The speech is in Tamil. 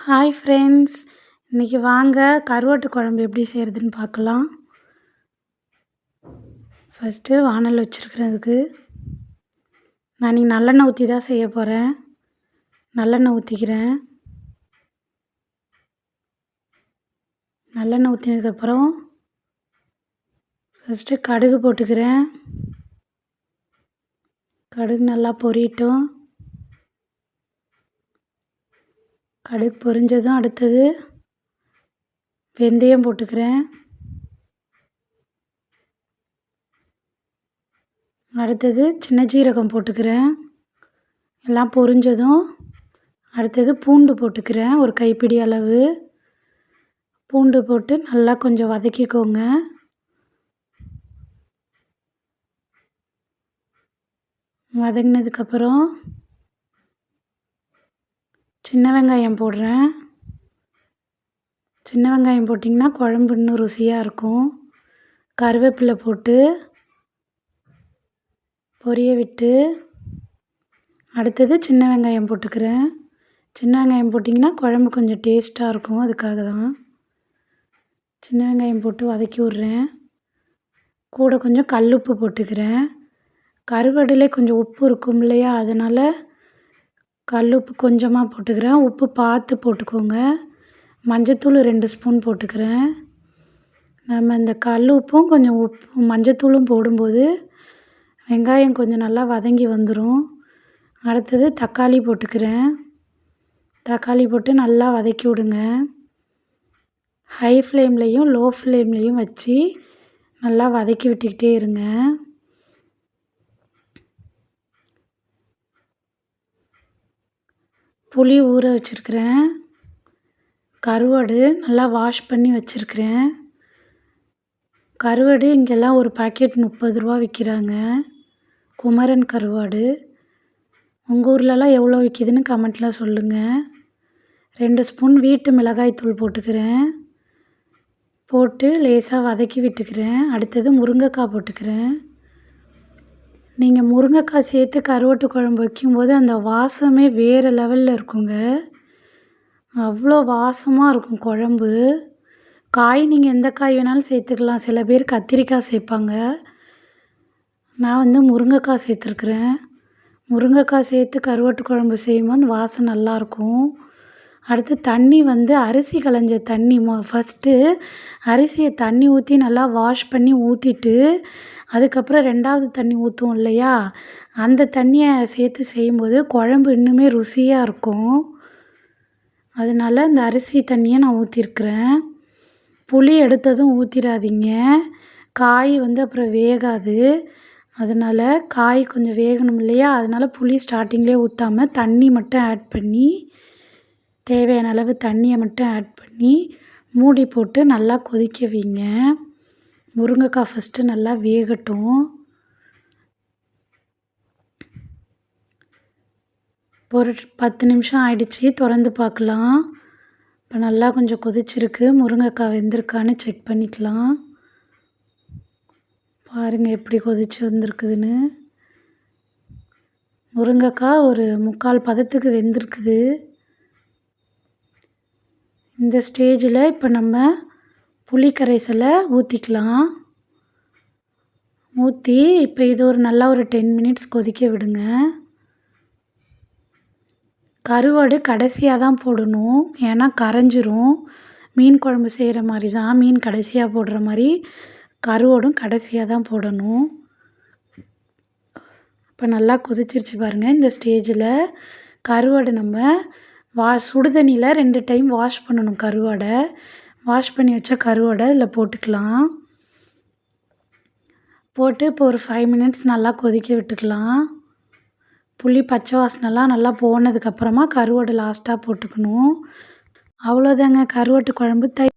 ஹாய் ஃப்ரெண்ட்ஸ், இன்றைக்கி வாங்க கருவாட்டு குழம்பு எப்படி செய்கிறதுன்னு பார்க்கலாம். ஃபஸ்ட்டு வானல் வச்சுருக்கிறதுக்கு நான் இன்றைக்கி நல்லெண்ணெய் ஊற்றி தான் செய்ய போகிறேன். நல்லெண்ணெய் ஊற்றிக்கிறேன். நல்லெண்ணெய் ஊற்றினதுக்கப்புறம் ஃபஸ்ட்டு கடுகு போட்டுக்கிறேன். கடுகு நல்லா பொரியட்டும். கடுகு பொரிஞ்சதும் அடுத்தது வெந்தயம் போட்டுக்கிறேன். அடுத்தது சின்ன ஜீரகம் போட்டுக்கிறேன். எல்லாம் பொரிஞ்சதும் அடுத்தது பூண்டு போட்டுக்கிறேன். ஒரு கைப்பிடி அளவு பூண்டு போட்டு நல்லா கொஞ்சம் வதக்கிக்கோங்க. வதங்கினதுக்கப்புறம் சின்ன வெங்காயம் போடுறேன். சின்ன வெங்காயம் போட்டிங்கன்னா குழம்பு இன்னும் ருசியாக இருக்கும். கருவேப்பிலை போட்டு பொரிய விட்டு அடுத்தது சின்ன வெங்காயம் போட்டுக்கிறேன். சின்ன வெங்காயம் போட்டிங்கன்னா குழம்பு கொஞ்சம் டேஸ்ட்டாக இருக்கும். அதுக்காக தான் சின்ன வெங்காயம் போட்டு வதக்கி விட்றேன். கூட கொஞ்சம் கல்லுப்பு போட்டுக்கிறேன். கருவாடுலே கொஞ்சம் உப்பு இருக்கும் இல்லையா, அதனால் கல்லுப்பு கொஞ்சமாக போட்டுக்கிறேன். உப்பு பார்த்து போட்டுக்கோங்க. மஞ்சத்தூள் 2 ஸ்பூன் போட்டுக்கிறேன். நம்ம இந்த கல் உப்பும் கொஞ்சம் உப்பு மஞ்சத்தூளும் போடும்போது வெங்காயம் கொஞ்சம் நல்லா வதங்கி வந்துடும். அடுத்தது தக்காளி போட்டுக்கிறேன். தக்காளி போட்டு நல்லா வதக்கி விடுங்க. ஹை ஃப்ளேம்லேயும் லோ ஃப்ளேம்லேயும் வச்சு நல்லா வதக்கி விட்டுக்கிட்டே இருங்க. புளி ஊற வச்சுருக்கிறேன். கருவாடு நல்லா வாஷ் பண்ணி வச்சுருக்கிறேன். கருவாடு இங்கெல்லாம் ஒரு பாக்கெட் 30 ரூபா விற்கிறாங்க. குமரன் கருவாடு. உங்கள் ஊர்லலாம் எவ்வளோ விற்கிதுன்னு கமெண்ட்டில் சொல்லுங்கள். 2 ஸ்பூன் வீட்டு மிளகாய்த்தூள் போட்டுக்கிறேன். போட்டு லேசாக வதக்கி விட்டுக்கிறேன். அடுத்தது முருங்கைக்காய் போட்டுக்கிறேன். நீங்கள் முருங்கைக்காய் சேர்த்து கருவாட்டு குழம்பு வைக்கும்போது அந்த வாசமே வேறு லெவலில் இருக்குங்க. அவ்வளோ வாசமாக இருக்கும் குழம்பு. காய் நீங்கள் எந்த காய் வேணாலும் சேர்த்துக்கலாம். சில பேர் கத்திரிக்காய் சேர்ப்பாங்க. நான் முருங்கைக்காய் சேர்த்துருக்குறேன். முருங்கைக்காய் சேர்த்து கருவாட்டு குழம்பு செய்யும்போது வாசம் நல்லாயிருக்கும். அடுத்து தண்ணி அரிசி களைஞ்ச தண்ணி ஃபஸ்ட்டு அரிசியை தண்ணி ஊற்றி நல்லா வாஷ் பண்ணி ஊற்றிட்டு அதுக்கப்புறம் 2வது தண்ணி ஊற்றுவோம் இல்லையா, அந்த தண்ணியை சேர்த்து செய்யும்போது குழம்பு இன்னுமே ருசியாக இருக்கும். அதனால் இந்த அரிசி தண்ணியை நான் ஊற்றிருக்கிறேன். புளி எடுத்ததும் ஊற்றிடாதீங்க. காய் அப்புறம் வேகாது. அதனால் காய் கொஞ்சம் வேகணும் இல்லையா, அதனால் புளி ஸ்டார்டிங்லேயே ஊற்றாமல் தண்ணி மட்டும் ஆட் பண்ணி தேவையான அளவு தண்ணியை மட்டும் ஆட் பண்ணி மூடி போட்டு நல்லா கொதிக்க வைங்க. முருங்கைக்காய் ஃபஸ்ட்டு நல்லா வேகட்டும். ஒரு 10 நிமிஷம் ஆயிடுச்சு. திறந்து பார்க்கலாம். இப்போ நல்லா கொஞ்சம் கொதிச்சிருக்கு. முருங்கைக்காய் வெந்திருக்கான்னு செக் பண்ணிக்கலாம். பாருங்கள் எப்படி கொதிச்சு வந்திருக்குதுன்னு. முருங்கைக்காய் ஒரு 3/4 பதத்துக்கு வெந்திருக்குது. இந்த ஸ்டேஜில் இப்போ நம்ம புளி கரைசலை ஊற்றிக்கலாம். ஊற்றி இப்போ இது நல்லா ஒரு 10 மினிட்ஸ் கொதிக்க விடுங்க. கருவாடு கடைசியாக தான் போடணும், ஏன்னா கரைஞ்சிரும். மீன் குழம்பு செய்கிற மாதிரி தான், மீன் கடைசியாக போடுற மாதிரி கருவாடும் கடைசியாக தான் போடணும். இப்போ நல்லா கொதிச்சிருச்சு பாருங்கள். இந்த ஸ்டேஜில் கருவாடு நம்ம சுடுதண்ணியில் 2 டைம் வாஷ் பண்ணணும். கருவாடை வாஷ் பண்ணி வச்ச கருவாடை இதில் போட்டுக்கலாம். போட்டு இப்போ ஒரு 5 மினிட்ஸ் நல்லா கொதிக்க விட்டுக்கலாம். புளி பச்சை வாசனைலாம் நல்லா போனதுக்கப்புறமா கருவாடு லாஸ்ட்டாக போட்டுக்கணும். அவ்வளோதாங்க, கருவாட்டு குழம்பு